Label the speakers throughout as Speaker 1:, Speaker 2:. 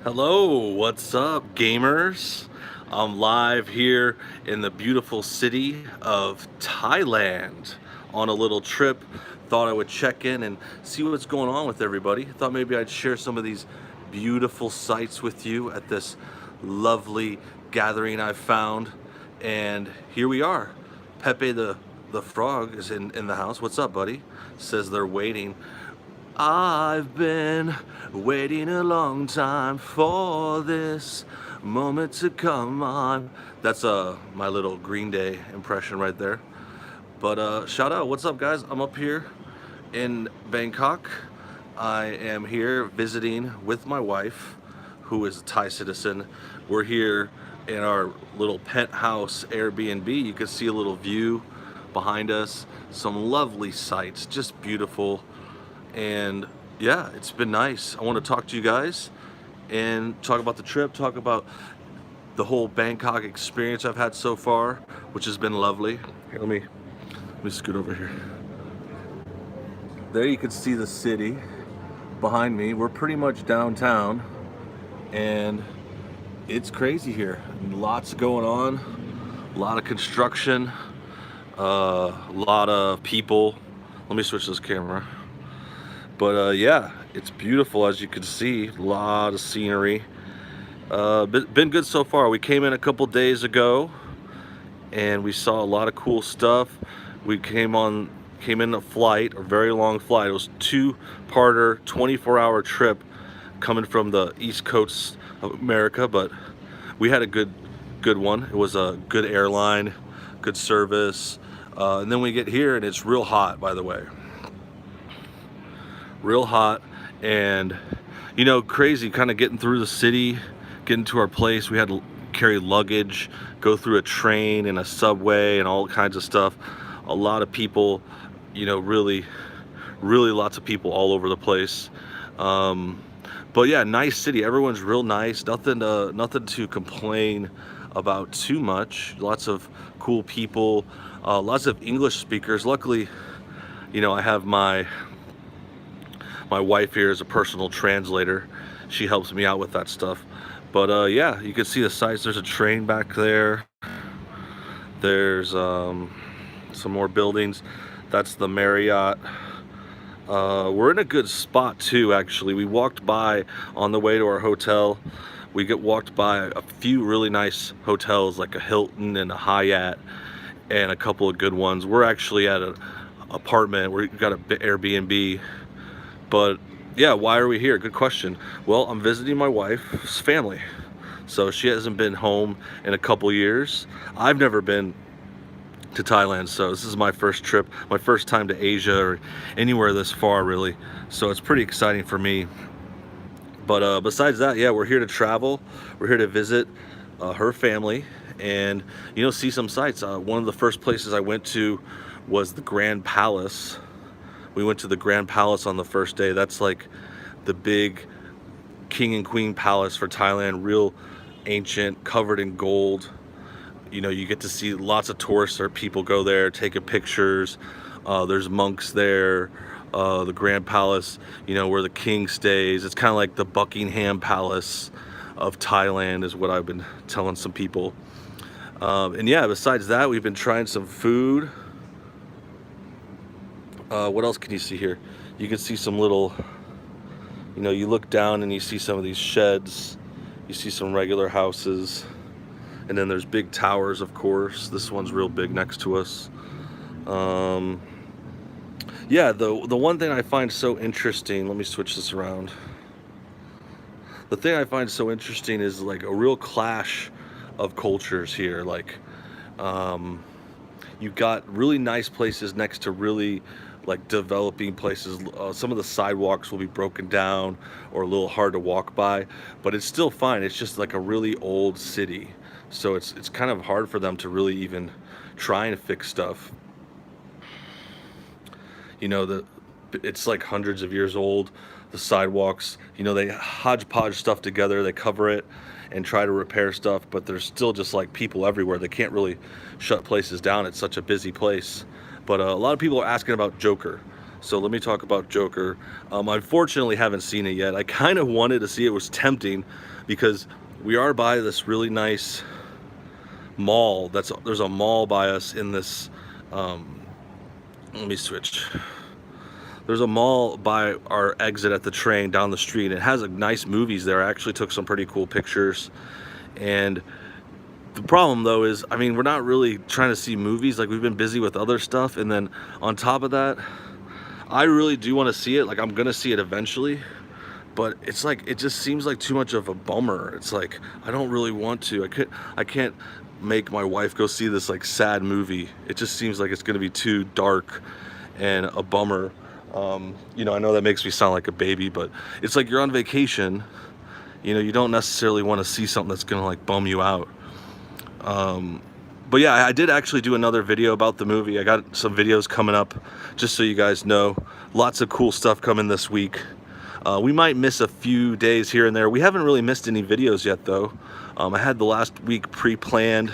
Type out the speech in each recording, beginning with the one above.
Speaker 1: Hello, what's up, gamers? I'm live here in the beautiful city of Thailand on a little trip. Thought I would check in and see what's going on with everybody. Thought maybe I'd share some of these beautiful sights with you at this lovely gathering I found. And here we are. Pepe the frog is in the house. What's up, buddy? Says they're waiting. I've been waiting a long time for this moment to come on. That's my little Green Day impression right there. But shout out, what's up guys? I'm up here in Bangkok. I am here visiting with my wife, who is a Thai citizen. We're here in our little penthouse Airbnb. You can see a little view behind us, some lovely sights, just beautiful. And yeah, it's been nice. I want to talk to you guys and talk about the trip, talk about the whole Bangkok experience I've had so far, which has been lovely. Here, let me scoot over here. There you can see the city behind me. We're pretty much downtown and it's crazy here. Lots going on, a lot of construction, a lot of people. Let me switch this camera. But yeah, it's beautiful as you can see. A lot of scenery. Been good so far. We came in a couple days ago and we saw a lot of cool stuff. We came in a flight, a very long flight. It was a two-parter, 24-hour trip coming from the East Coast of America, but we had a good one. It was a good airline, good service. And then we get here and it's real hot, by the way. Real hot, and you know, crazy kind of getting through the city, getting to our place. We had to carry luggage, go through a train and a subway and all kinds of stuff. A lot of people, you know, really lots of people all over the place. But yeah, nice city. Everyone's real nice. Nothing to complain about too much. Lots of cool people, lots of English speakers. Luckily, you know, I have my wife here is a personal translator. She helps me out with that stuff. But yeah, you can see the sights. There's a train back there. There's some more buildings. That's the Marriott. We're in a good spot too, actually. We walked by on the way to our hotel. We walked by a few really nice hotels like a Hilton and a Hyatt and a couple of good ones. We're actually at an apartment. We've got an Airbnb. But yeah, why are we here? Good question. Well, I'm visiting my wife's family. So she hasn't been home in a couple years. I've never been to Thailand, so this is my first trip, my first time to Asia or anywhere this far really. So it's pretty exciting for me. But besides that, yeah, we're here to travel. We're here to visit her family and, you know, see some sights. One of the first places I went to was the Grand Palace. We went to the Grand Palace on the first day. That's like the big king and queen palace for Thailand, real ancient, covered in gold. You know, you get to see lots of tourists or people go there taking pictures. There's monks there. The Grand Palace, you know, where the king stays. It's kind of like the Buckingham Palace of Thailand is what I've been telling some people. And yeah, besides that, we've been trying some food. What else can you see here? You can see some little, you know, you look down and you see some of these sheds. You see some regular houses. And then there's big towers, of course. This one's real big next to us. Yeah, the one thing I find so interesting, let me switch this around. The thing I find so interesting is like a real clash of cultures here. Like, you've got really nice places next to really like developing places. Some of the sidewalks will be broken down or a little hard to walk by, but it's still fine. It's just like a really old city, so it's kind of hard for them to really even try and fix stuff. You know, it's like hundreds of years old. The sidewalks, you know, they hodgepodge stuff together, they cover it and try to repair stuff, but there's still just like people everywhere. They can't really shut places down. It's such a busy place. But a lot of people are asking about Joker. So let me talk about Joker. I unfortunately haven't seen it yet. I kind of wanted to see it. It was tempting because we are by this really nice mall. There's a mall by us in this. Let me switch. There's a mall by our exit at the train down the street. It has nice movies there. I actually took some pretty cool pictures. And the problem though is, I mean, we're not really trying to see movies. Like, we've been busy with other stuff. And then on top of that, I really do want to see it. Like, I'm gonna see it eventually, but it's like, it just seems like too much of a bummer. It's like, I don't really want to. I can't make my wife go see this like sad movie. It just seems like it's gonna be too dark and a bummer. You know, I know that makes me sound like a baby, but it's like you're on vacation. You know, you don't necessarily want to see something that's gonna like bum you out. But yeah, I did actually do another video about the movie. I got some videos coming up, just so you guys know. Lots of cool stuff coming this week. We might miss a few days here and there. We haven't really missed any videos yet though. I had the last week pre-planned.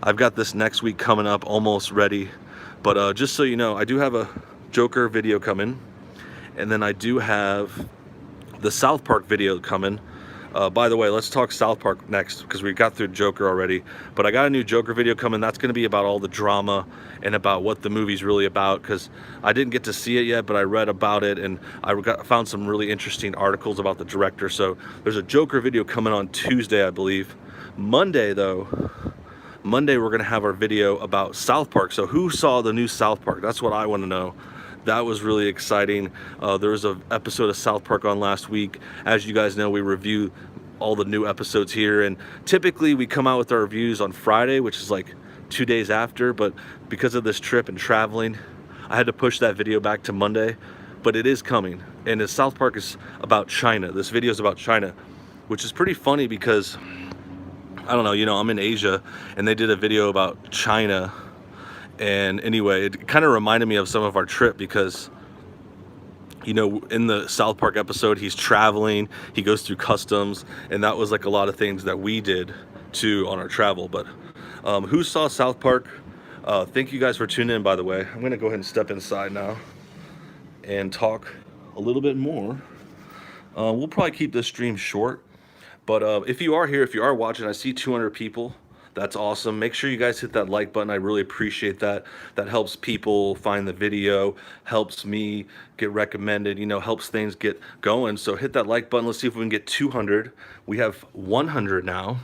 Speaker 1: I've got this next week coming up almost ready. But just so you know, I do have a Joker video coming. And then I do have the South Park video coming. By the way, let's talk South Park next, because we got through Joker already. But I got a new Joker video coming. That's going to be about all the drama and about what the movie's really about, because I didn't get to see it yet, but I read about it, and found some really interesting articles about the director. So there's a Joker video coming on Tuesday, I believe. Monday, though, Monday we're going to have our video about South Park. So who saw the new South Park? That's what I want to know. That was really exciting. There was an episode of South Park on last week. As you guys know, we review all the new episodes here, and typically we come out with our reviews on Friday, which is like 2 days after, but because of this trip and traveling, I had to push that video back to Monday, but it is coming. And the South Park is about China. This video is about China, which is pretty funny because, I don't know, you know, I'm in Asia, and they did a video about China. And anyway, it kind of reminded me of some of our trip because, you know, in the South Park episode, he's traveling, he goes through customs, and that was like a lot of things that we did too on our travel. But who saw South Park? Thank you guys for tuning in, by the way. I'm gonna go ahead and step inside now and talk a little bit more. We'll probably keep this stream short, but if you are here, if you are watching, I see 200 people. That's awesome. Make sure you guys hit that like button. I really appreciate that. That helps people find the video, helps me get recommended, you know, helps things get going. So hit that like button. Let's see if we can get 200. We have 100 now.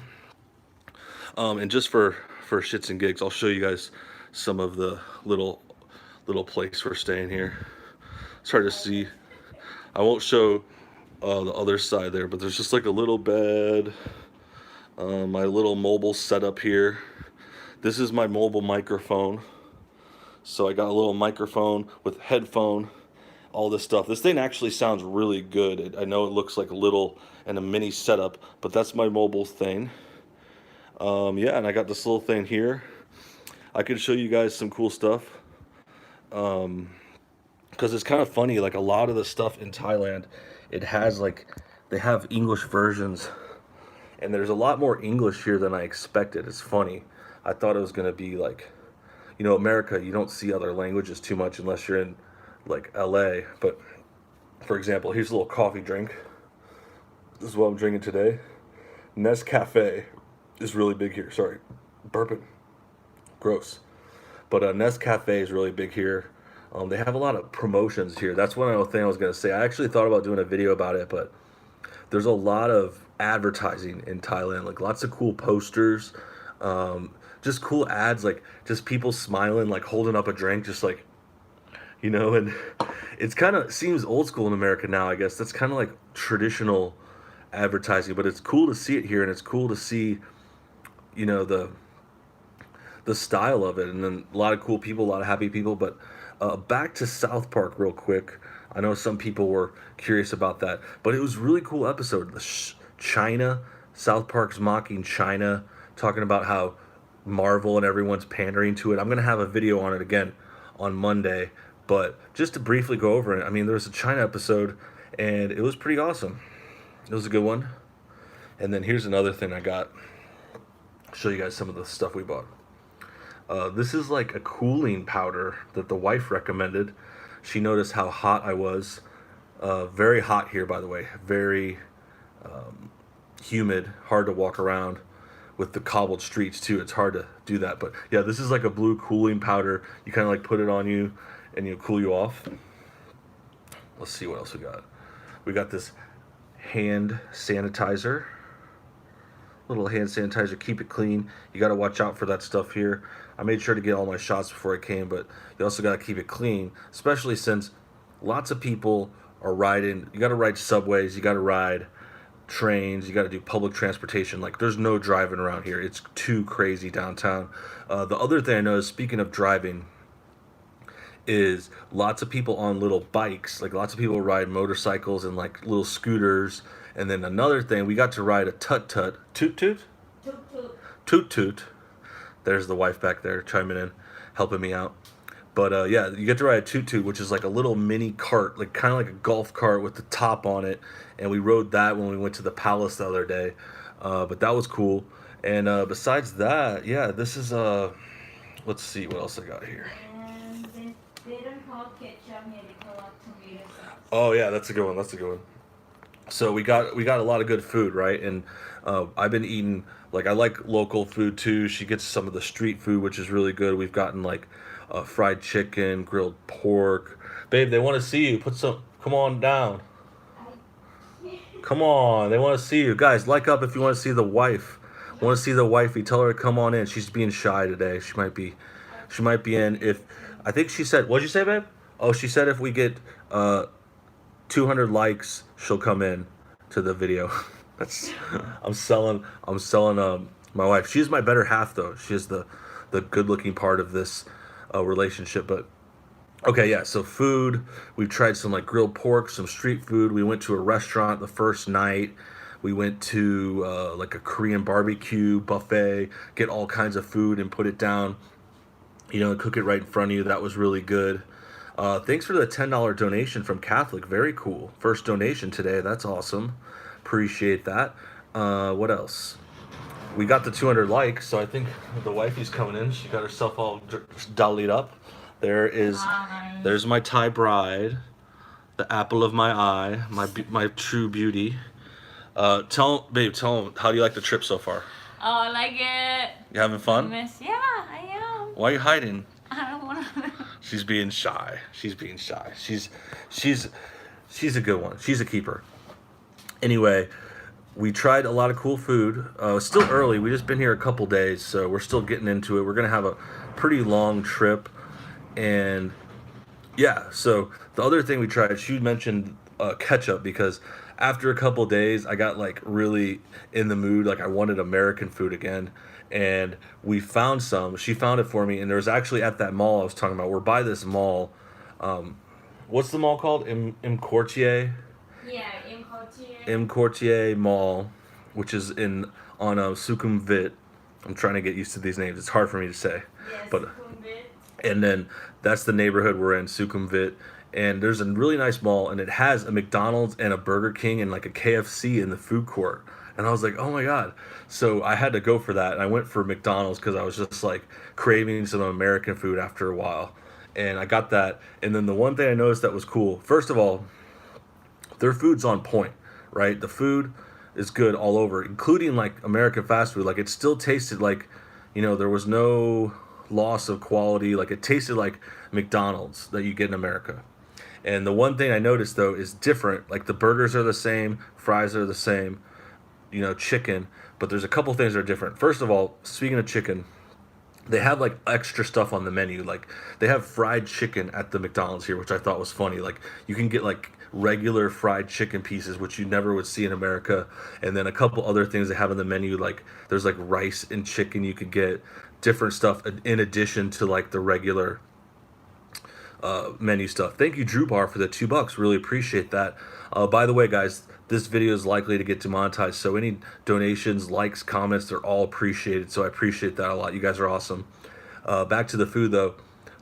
Speaker 1: And just for shits and gigs, I'll show you guys some of the little place we're staying here. It's hard to see. I won't show the other side there, but there's just like a little bed. My little mobile setup here. This is my mobile microphone. So I got a little microphone with headphone, all this stuff. This thing actually sounds really good. I know it looks like a little and a mini setup, but that's my mobile thing. Yeah, and I got this little thing here. I could show you guys some cool stuff. Because it's kind of funny, like a lot of the stuff in Thailand, it has like, they have English versions. And there's a lot more English here than I expected. It's funny. I thought it was going to be like, you know, America, you don't see other languages too much unless you're in like LA. But for example, here's a little coffee drink. This is what I'm drinking today. Nescafe is really big here. Sorry, burping. Gross. But Nescafe is really big here. They have a lot of promotions here. That's one other thing I was going to say. I actually thought about doing a video about it, but there's a lot of advertising in Thailand, like lots of cool posters, just cool ads, like just people smiling, like holding up a drink, just like, you know. And it's kind of seems old school in America now, I guess. That's kind of like traditional advertising, but it's cool to see it here, and it's cool to see, you know, the style of it, and then a lot of cool people, a lot of happy people. But back to South Park real quick. I know some people were curious about that, but it was a really cool episode. China, South Park's mocking China, talking about how Marvel and everyone's pandering to it. I'm going to have a video on it again on Monday, but just to briefly go over it, I mean, there was a China episode, and it was pretty awesome. It was a good one. And then here's another thing I got. I'll show you guys some of the stuff we bought. This is like a cooling powder that the wife recommended, She noticed how hot I was. Very hot here, by the way. Very humid, hard to walk around with the cobbled streets too. It's hard to do that. But yeah, this is like a blue cooling powder. You kind of like put it on you and you cool you off. Let's see what else we got. We got this hand sanitizer. Little hand sanitizer, keep it clean. You got to watch out for that stuff here. I made sure to get all my shots before I came, but you also got to keep it clean, especially since lots of people are riding. You got to ride subways, you got to ride trains, you got to do public transportation. Like, there's no driving around here. It's too crazy downtown. The other thing I noticed, speaking of driving, is lots of people on little bikes. Like, lots of people ride motorcycles and like little scooters. And then another thing, we got to ride a tut-tut. Toot-toot?
Speaker 2: Toot-toot.
Speaker 1: Toot-toot. There's the wife back there chiming in, helping me out. But yeah, you get to ride a toot-toot, which is like a little mini cart, like kind of like a golf cart with the top on it. And we rode that when we went to the palace the other day. But that was cool. And besides that, yeah, this is, let's see what else I got here.
Speaker 2: And they don't call ketchup here, they call it tomato sauce.
Speaker 1: Oh yeah, that's a good one. That's a good one. So we got a lot of good food, right? And I've been eating, like, I like local food too. She gets some of the street food, which is really good. We've gotten like fried chicken, grilled pork. Babe, they want to see you. Come on down. Come on, they want to see you. Guys, like up if you want to see the wife. Want to see the wifey? Tell her to come on in. She's being shy today. She might be in. If I think she said, what'd you say, babe? Oh, she said if we get 200 likes, she'll come in to the video. That's I'm selling my wife. She's my better half though. She is the good looking part of this relationship. But okay, yeah, so food, we've tried some like grilled pork, some street food. We went to a restaurant the first night. We went to like a Korean barbecue buffet, get all kinds of food and put it down, you know, cook it right in front of you. That was really good. Thanks for the $10 donation from Catholic. Very cool. First donation today. That's awesome. Appreciate that. What else? We got the 200 likes, so I think the wifey's coming in. She got herself all dollied up. There's my Thai bride, the apple of my eye, my true beauty. Tell them, how do you like the trip so far?
Speaker 2: Oh, I like it.
Speaker 1: You having fun?
Speaker 2: Yeah, I am.
Speaker 1: Why are you hiding?
Speaker 2: I don't want to.
Speaker 1: She's being shy. She's being shy. She's a good one. She's a keeper. Anyway, we tried a lot of cool food. It's still early. We just been here a couple days, so we're still getting into it. We're gonna have a pretty long trip, and yeah. So the other thing we tried, she mentioned ketchup, because after a couple days, I got like really in the mood. Like, I wanted American food again. And we found some. She found it for me, and there was actually at that mall I was talking about. We're by this mall. What's the mall called? M Courtier.
Speaker 2: Yeah, M Courtier.
Speaker 1: M Courtier Mall, which is on Sukhumvit. I'm trying to get used to these names. It's hard for me to say.
Speaker 2: Yes,
Speaker 1: But
Speaker 2: Sukhumvit.
Speaker 1: and then that's the neighborhood we're in, Sukhumvit. And there's a really nice mall, and it has a McDonald's and a Burger King and like a KFC in the food court. And I was like, oh my God. So I had to go for that. And I went for McDonald's because I was just like craving some American food after a while. And I got that. And then the one thing I noticed that was cool, first of all, their food's on point, right? The food is good all over, including like American fast food. Like, it still tasted like, you know, there was no loss of quality. Like, it tasted like McDonald's that you get in America. And the one thing I noticed though is different. Like, the burgers are the same, fries are the same, you know, chicken, but there's a couple things that are different. First of all, speaking of chicken, they have like extra stuff on the menu. Like, they have fried chicken at the McDonald's here, which I thought was funny. Like, you can get like regular fried chicken pieces, which you never would see in America. And then a couple other things they have on the menu, like there's like rice and chicken. You could get different stuff in addition to like the regular menu stuff. Thank you, Drew Bar, for the $2. Really appreciate that. By the way, guys, this video is likely to get demonetized, so any donations, likes, comments, they're all appreciated. So I appreciate that a lot. You guys are awesome. Back to the food though.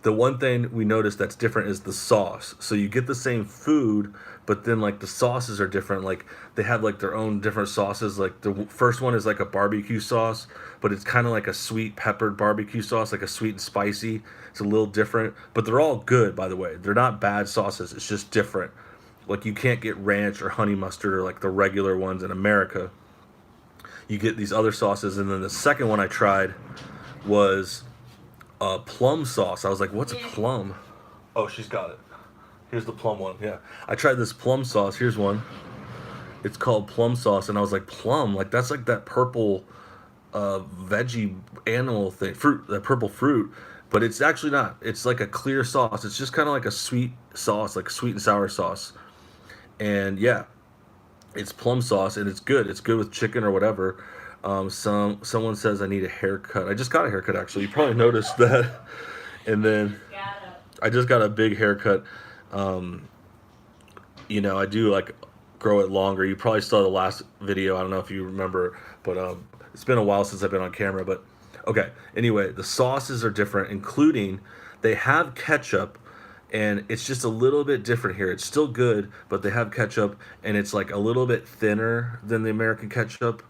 Speaker 1: The one thing we noticed that's different is the sauce. So you get the same food, but then like the sauces are different. Like they have like their own different sauces. Like the first one is like a barbecue sauce, but it's kind of like a sweet peppered barbecue sauce, like a sweet and spicy. It's a little different, but they're all good, by the way. They're not bad sauces. It's just different. Like you can't get ranch or honey mustard or like the regular ones in America. You get these other sauces, and then the second one I tried was plum sauce. I was like, what's a plum? Oh, she's got it. Here's the plum one. Yeah. I tried this plum sauce. Here's one. It's called plum sauce. And I was like, plum? Like, that's like that purple veggie animal thing, fruit, that purple fruit. But it's actually not. It's like a clear sauce. It's just kind of like a sweet sauce, like sweet and sour sauce. And yeah, it's plum sauce, and it's good. It's good with chicken or whatever. Someone says I need a haircut. I just got a haircut actually. You probably noticed that. And then I just got a big haircut. You know, I do like grow it longer. You probably saw the last video. I don't know if you remember, but it's been a while since I've been on camera. But okay. Anyway, the sauces are different, including they have ketchup. And it's just a little bit different here. It's still good, but they have ketchup, and it's like a little bit thinner than the American ketchup.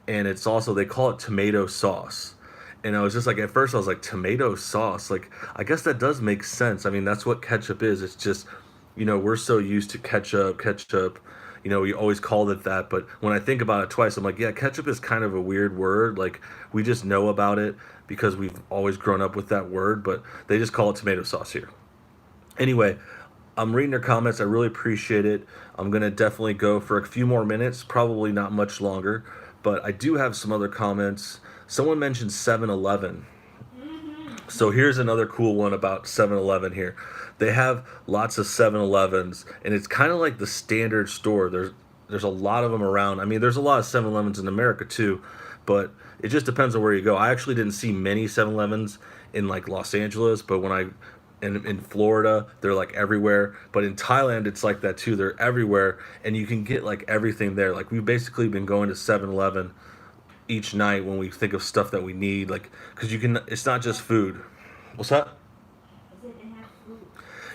Speaker 1: And it's also, they call it tomato sauce. And I was just like, at first I was like, tomato sauce? Like, I guess that does make sense. I mean, that's what ketchup is. It's just, you know, we're so used to ketchup. You know, we always called it that. But when I think about it twice, I'm like, yeah, ketchup is kind of a weird word. Like, we just know about it because we've always grown up with that word. But they just call it tomato sauce here. Anyway, I'm reading their comments. I really appreciate it. I'm going to definitely go for a few more minutes, probably not much longer. But I do have some other comments. Someone mentioned 7-Eleven. So here's another cool one about 7-Eleven here. They have lots of 7-Elevens, and it's kind of like the standard store. There's a lot of them around. I mean, there's a lot of 7-Elevens in America too, but it just depends on where you go. I actually didn't see many 7-Elevens in like Los Angeles, but when in Florida, they're like everywhere. But in Thailand, it's like that too. They're everywhere, and you can get like everything there. Like we've basically been going to 7-Eleven each night when we think of stuff that we need. Like, because you can, it's not just food. What's that?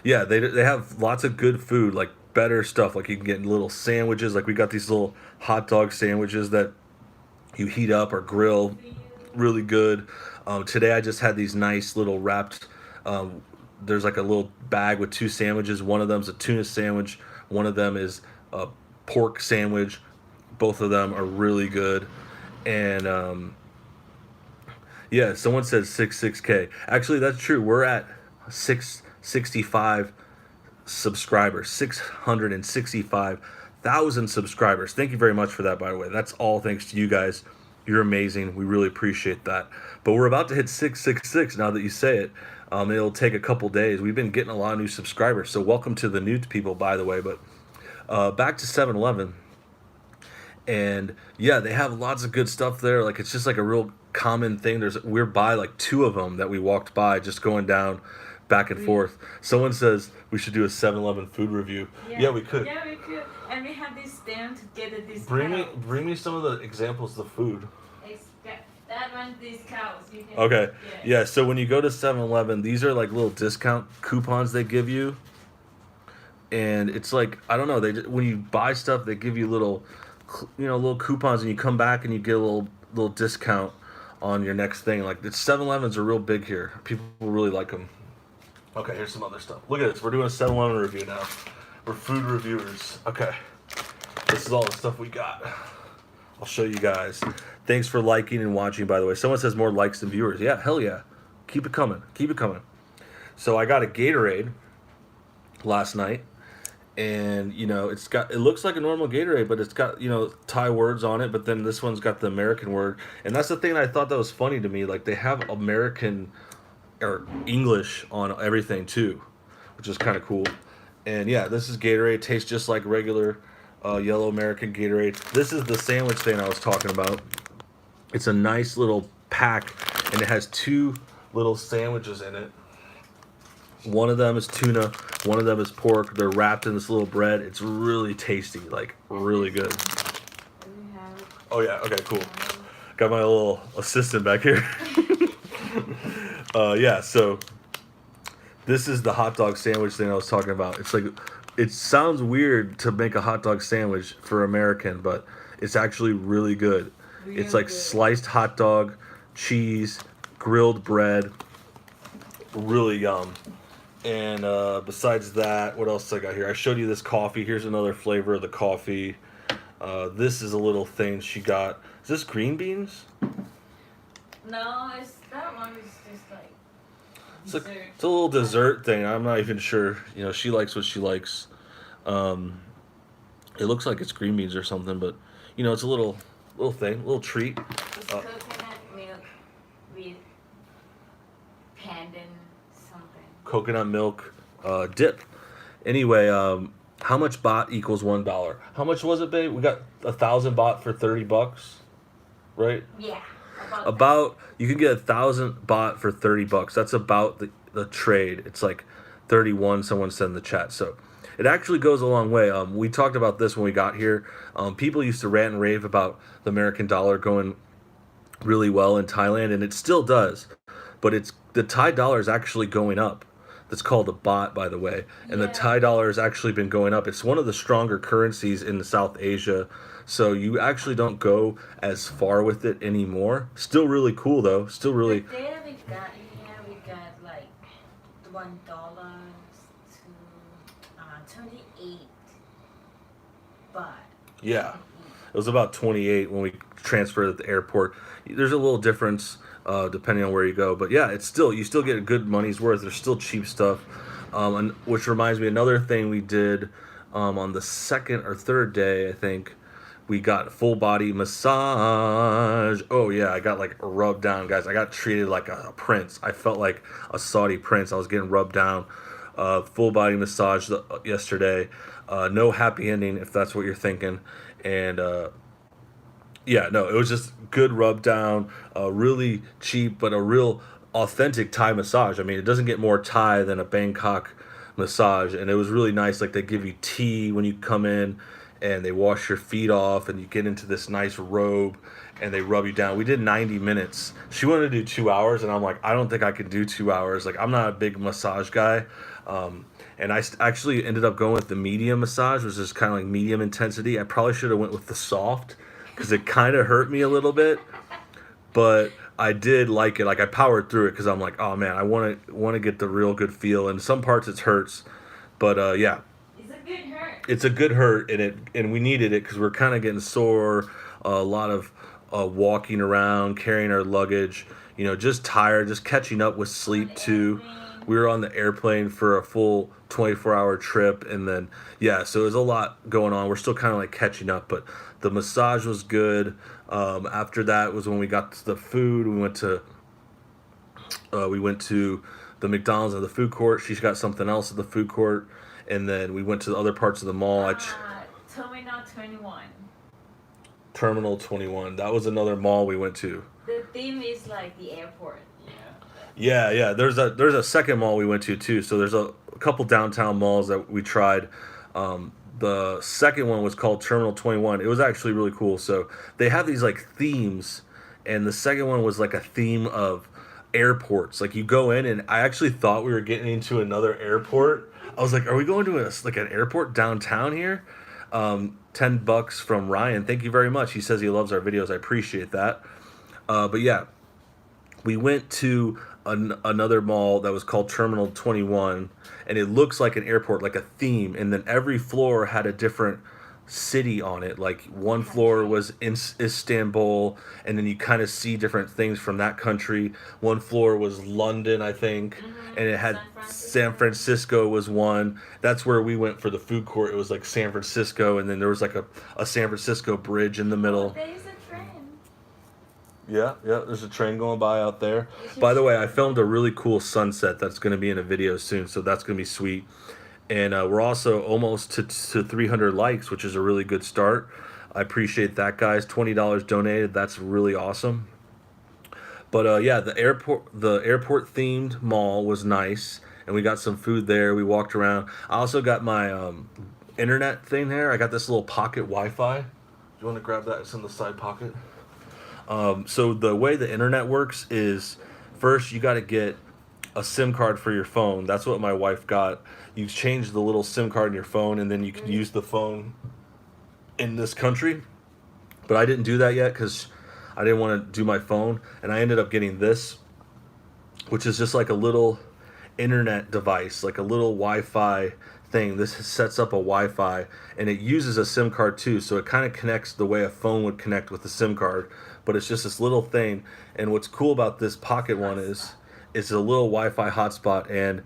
Speaker 1: Yeah, they have lots of good food, like better stuff. Like you can get little sandwiches. Like we got these little hot dog sandwiches that you heat up or grill, really good. Today I just had these nice little wrapped. There's like a little bag with two sandwiches. One of them's a tuna sandwich. One of them is a pork sandwich. Both of them are really good. And yeah, someone said 66K. Actually, that's true. We're at 665 subscribers, 665,000 subscribers. Thank you very much for that, by the way. That's all thanks to you guys. You're amazing. We really appreciate that. But we're about to hit 666 now that you say it. It'll take a couple days. We've been getting a lot of new subscribers. So welcome to the new people, by the way. But back to 7-Eleven. And yeah, they have lots of good stuff there. Like it's just like a real common thing. We're by like two of them that we walked by, just going down back and forth. Someone says we should do a 7-Eleven food review. Yeah, we could.
Speaker 2: Yeah, we could. And we have this stand to get a discount.
Speaker 1: Bring me some of the examples of the food.
Speaker 2: That one's discounts. You can,
Speaker 1: Okay. Yeah, so when you go to 7-Eleven, these are like little discount coupons they give you. And it's like, I don't know, when you buy stuff, they give you little coupons, and you come back and you get a little discount on your next thing. Like the 7-Elevens are real big here. People really like them. Okay, here's some other stuff. Look at this. We're doing a 7-Eleven review now. We're food reviewers. Okay. This is all the stuff we got. I'll show you guys. Thanks for liking and watching, by the way. Someone says more likes than viewers. Yeah, hell yeah. Keep it coming. Keep it coming. So I got a Gatorade last night. And, you know, it looks like a normal Gatorade, but it's got, you know, Thai words on it. But then this one's got the American word. And that's the thing that I thought that was funny to me. Like, they have American or English on everything, too, which is kind of cool. And, yeah, this is Gatorade. Tastes just like regular yellow American Gatorade. This is the sandwich thing I was talking about. It's a nice little pack, and it has two little sandwiches in it. One of them is tuna, one of them is pork. They're wrapped in this little bread. It's really tasty, like really good. Oh yeah, okay, cool. Got my little assistant back here. Yeah, so This is the hot dog sandwich thing I was talking about. It's like, it sounds weird to make a hot dog sandwich for American, but it's actually really good. It's
Speaker 2: Real
Speaker 1: like
Speaker 2: good.
Speaker 1: sliced hot dog, cheese, grilled bread, really yum. And besides that, what else I got here? I showed you this coffee. Here's another flavor of the coffee. This is a little thing she got. Is this green beans?
Speaker 2: No, it's that one is just like
Speaker 1: It's
Speaker 2: dessert.
Speaker 1: it's a little dessert thing. I'm not even sure. You know, she likes what she likes. Um, it looks like it's green beans or something, but you know, it's a little thing, a little treat.
Speaker 2: It's
Speaker 1: Uh,
Speaker 2: coconut milk with pandan something.
Speaker 1: Coconut milk dip. Anyway, how much baht equals $1? How much was it, babe? We got 1,000 baht for $30, right?
Speaker 2: Yeah, about that.
Speaker 1: About you can get 1,000 baht for $30. That's about the trade. It's like 31. Someone said in the chat. So it actually goes a long way. We talked about this when we got here. People used to rant and rave about the American dollar going really well in Thailand, and it still does. But it's the Thai dollar is actually going up. That's called a baht, by the way. And the
Speaker 2: Yeah.
Speaker 1: Thai dollar has actually been going up. It's one of the stronger currencies in South Asia. So you actually don't go as far with it anymore. Still really cool though. Still really.
Speaker 2: The data we got here, we got like $1 to 28 baht.
Speaker 1: Yeah. It was about 28 when we transferred at the airport. There's a little difference depending on where you go, but yeah, it's still you still get a good money's worth. There's still cheap stuff, and which reminds me another thing we did on the second or third day. I think we got full body massage. Oh yeah, I got like rubbed down, guys. I got treated like a prince. I felt like a Saudi prince. I was getting rubbed down. Full body massage yesterday. No happy ending if that's what you're thinking, and. Yeah, no, it was just good rub down, really cheap, but a real authentic Thai massage. I mean, it doesn't get more Thai than a Bangkok massage, and it was really nice. Like they give you tea when you come in, and they wash your feet off, and you get into this nice robe, and they rub you down. We did 90 minutes. She wanted to do 2 hours, and I'm like, I don't think I can do 2 hours. Like I'm not a big massage guy. And I actually ended up going with the medium massage, which is kind of like medium intensity. I probably should have went with the soft because it kind of hurt me a little bit, but I did like it. Like I powered through it because I'm like, oh man, I want to get the real good feel. And some parts it hurts, but yeah,
Speaker 2: It's a good hurt.
Speaker 1: it's a good hurt, and we needed it because we're kind of getting sore. A lot of walking around, carrying our luggage. You know, just tired, just catching up with sleep too. We were on the airplane for a full 24-hour trip, and then yeah, so there's a lot going on. We're still kind of like catching up, but the massage was good. After that was when we got to the food. We went to the McDonald's at the food court. She's got something else at the food court, and then we went to the other parts of the mall.
Speaker 2: Terminal 21.
Speaker 1: Terminal 21. That was another mall we went to.
Speaker 2: The theme is like the airport.
Speaker 1: Yeah. There's a second mall we went to too. So there's a couple downtown malls that we tried. The second one was called Terminal 21. It was actually really cool. So they have these like themes, and the second one was like a theme of airports. Like you go in, and I actually thought we were getting into another airport. I was like, are we going to like an airport downtown here? $10 from Ryan. Thank you very much. He says he loves our videos. I appreciate that. But yeah, we went to another mall that was called Terminal 21, and it looks like an airport, like a theme, and then every floor had a different city on it. Like one floor was in Istanbul, and then you kind of see different things from that country. One floor was London, I think, and it had San Francisco was one. That's where we went for the food court. It was like San Francisco, and then there was like a San Francisco bridge in the middle.
Speaker 2: There is a train.
Speaker 1: Yeah, there's a train going by out there. By the way, I filmed a really cool sunset that's going to be in a video soon, so that's going to be sweet. And we're also almost to 300 likes, which is a really good start. I appreciate that, guys. $20 donated. That's really awesome. But yeah, the airport themed mall was nice, and we got some food there. We walked around. I also got my internet thing there. I got this little pocket Wi-Fi. Do you want to grab that? It's in the side pocket. So the way the internet works is, first you got to get a SIM card for your phone. That's what my wife got. You change the little SIM card in your phone, and then you can use the phone in this country. But I didn't do that yet because I didn't want to do my phone, and I ended up getting this, which is just like a little internet device, like a little Wi-Fi thing. This sets up a Wi-Fi, and it uses a SIM card too, so it kind of connects the way a phone would connect with a SIM card. But it's just this little thing. And what's cool about this pocket one is it's a little Wi-Fi hotspot, and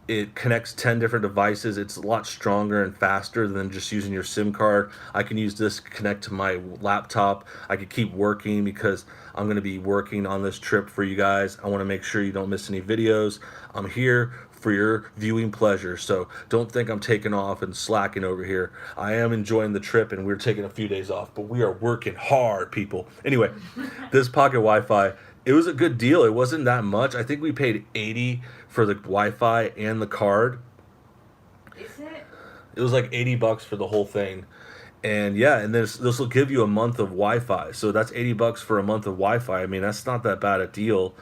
Speaker 1: it connects 10 different devices. It's a lot stronger and faster than just using your SIM card. I can use this to connect to my laptop. I could keep working because I'm going to be working on this trip for you guys. I want to make sure you don't miss any videos. I'm here for your viewing pleasure, so don't think I'm taking off and slacking over here. I am enjoying the trip, and we're taking a few days off, but we are working hard, people. Anyway, this pocket Wi-Fi, it was a good deal. It wasn't that much. I think we paid 80 for the Wi-Fi and the card.
Speaker 2: Is it?
Speaker 1: It was like 80 bucks for the whole thing. And yeah, and this will give you a month of Wi-Fi. So that's 80 bucks for a month of Wi-Fi. I mean, that's not that bad a deal.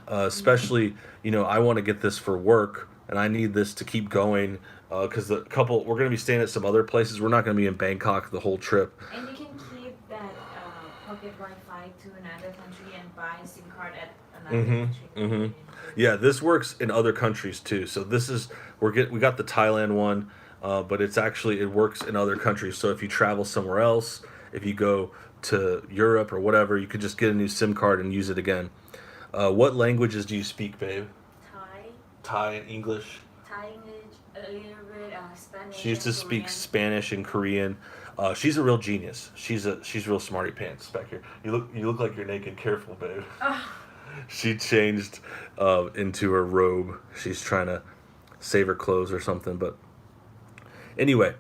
Speaker 1: Especially, you know, I want to get this for work, and I need this to keep going because we're going to be staying at some other places. We're not going to be in Bangkok the whole trip.
Speaker 2: And you can keep that pocket Wi-Fi to another country and buy a SIM card at another country.
Speaker 1: Yeah, this works in other countries too. So this is we got the Thailand one, but it works in other countries. So if you travel somewhere else, if you go to Europe or whatever, you could just get a new SIM card and use it again. What languages do you speak, babe?
Speaker 2: Thai,
Speaker 1: Thai and English.
Speaker 2: Thai English, a little bit Spanish.
Speaker 1: She used to
Speaker 2: and
Speaker 1: speak
Speaker 2: Korean.
Speaker 1: Spanish and Korean. She's a real genius. She's real smarty pants back here. You look like you're naked. Careful, babe.
Speaker 2: Oh,
Speaker 1: She changed into her robe. She's trying to save her clothes or something. But anyway,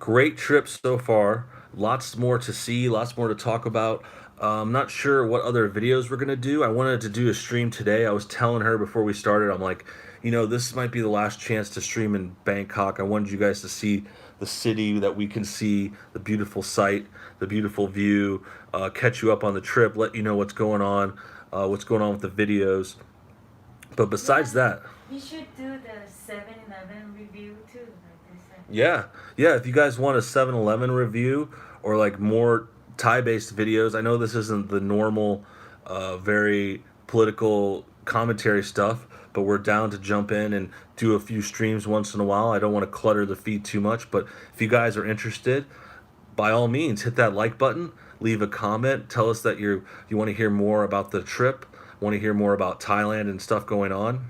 Speaker 1: great trip so far. Lots more to see, lots more to talk about. I'm not sure what other videos we're going to do. I wanted to do a stream today. I was telling her before we started, I'm like, you know, this might be the last chance to stream in Bangkok. I wanted you guys to see the city that we can see, the beautiful sight, the beautiful view, catch you up on the trip, let you know what's going on with the videos. But besides that,
Speaker 2: you should do the 7-Eleven review too, like they said.
Speaker 1: yeah, if you guys want a 7-Eleven review or like more Thai-based videos, I know this isn't the normal, very political commentary stuff, but we're down to jump in and do a few streams once in a while. I don't want to clutter the feed too much, but if you guys are interested, by all means, hit that like button, leave a comment, tell us that you want to hear more about the trip, want to hear more about Thailand and stuff going on.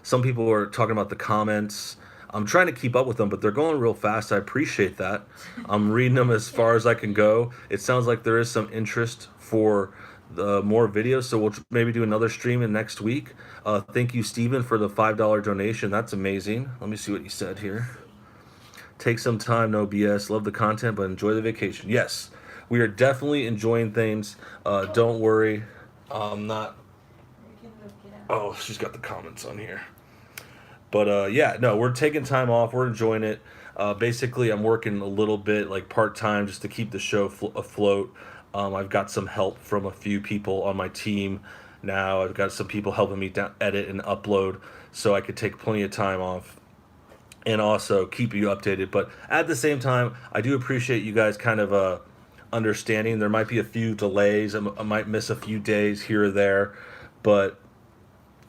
Speaker 1: Some people are talking about the comments. I'm trying to keep up with them, but they're going real fast. I appreciate that. I'm reading them as far as I can go. It sounds like there is some interest for the more videos, so we'll maybe do another stream in next week. Thank you, Steven, for the $5 donation. That's amazing. Let me see what you said here. Take some time, no BS. Love the content, but enjoy the vacation. Yes, we are definitely enjoying things. Don't worry. I'm not.
Speaker 2: You can look it up.
Speaker 1: Oh, she's got the comments on here. But yeah, no, we're taking time off. We're enjoying it. Basically, I'm working a little bit like part-time just to keep the show afloat. I've got some help from a few people on my team now. I've got some people helping me edit and upload so I could take plenty of time off and also keep you updated. But at the same time, I do appreciate you guys kind of understanding. There might be a few delays. I might miss a few days here or there, but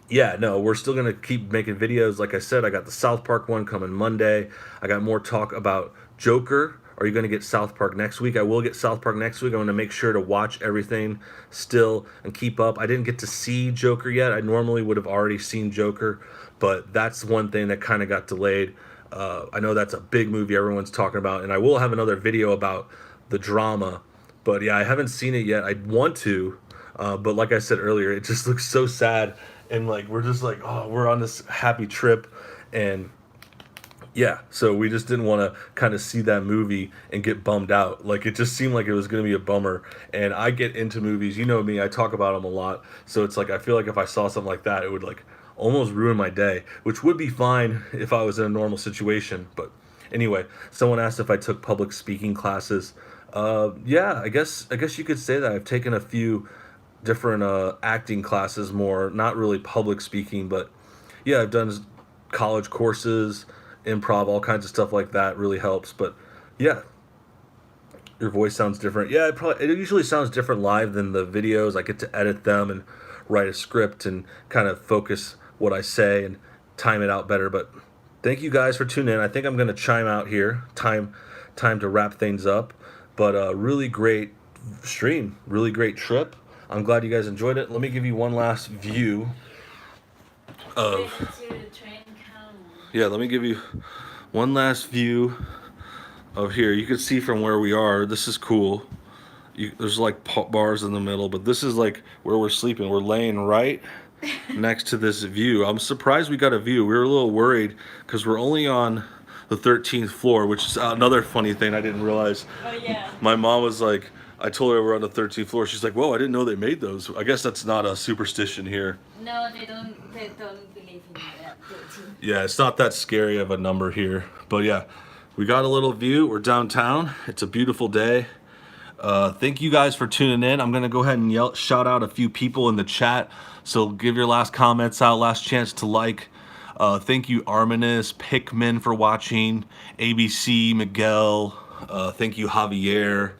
Speaker 1: yeah, no, we're still going to keep making videos. Like I said, I got the South Park one coming Monday. I got more talk about Joker. Are you going to get South Park next week? I will get South Park next week. I'm going to make sure to watch everything still and keep up. I didn't get to see Joker yet. I normally would have already seen Joker, but that's one thing that kind of got delayed. I know that's a big movie everyone's talking about, and I will have another video about the drama. But yeah, I haven't seen it yet. I want to, but like I said earlier, it just looks so sad. And like we're just like, oh, we're on this happy trip, and yeah, so we just didn't want to kind of see that movie and get bummed out. Like it just seemed like it was going to be a bummer. And I get into movies, you know me, I talk about them a lot. So it's like I feel like if I saw something like that, it would like almost ruin my day, which would be fine if I was in a normal situation. But anyway, someone asked if I took public speaking classes. Yeah, I guess you could say that I've taken a few different acting classes more, not really public speaking, but yeah, I've done college courses, improv, all kinds of stuff like that really helps. But yeah, your voice sounds different. Yeah, it usually sounds different live than the videos. I get to edit them and write a script and kind of focus what I say and time it out better. But thank you guys for tuning in. I think I'm going to chime out here. Time to wrap things up. But really great stream, really great trip. I'm glad you guys enjoyed it. Let me give you one last view of. Yeah, let me give you one last view of here. You can see from where we are. This is cool. There's like bars in the middle, but this is like where we're sleeping. We're laying right next to this view. I'm surprised we got a view. We were a little worried because we're only on the 13th floor, which is another funny thing I didn't realize.
Speaker 2: Oh yeah.
Speaker 1: My mom was like, I told her we're on the 13th floor. She's like, whoa, I didn't know they made those. I guess that's not a superstition here.
Speaker 2: No, they don't believe in that.
Speaker 1: Yeah, it's not that scary of a number here. But yeah, we got a little view. We're downtown. It's a beautiful day. Thank you guys for tuning in. I'm going to go ahead and shout out a few people in the chat. So give your last comments out, last chance to like. Thank you, Arminus, Pickman, for watching. ABC, Miguel. Thank you, Javier.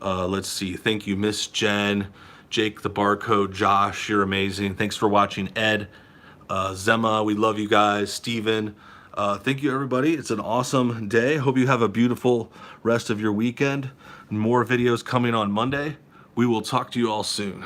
Speaker 1: Let's see. Thank you, Miss Jen, Jake the Barcode, Josh. You're amazing. Thanks for watching, Ed. Zema, we love you guys. Steven. Thank you, everybody. It's an awesome day. Hope you have a beautiful rest of your weekend. More videos coming on Monday. We will talk to you all soon.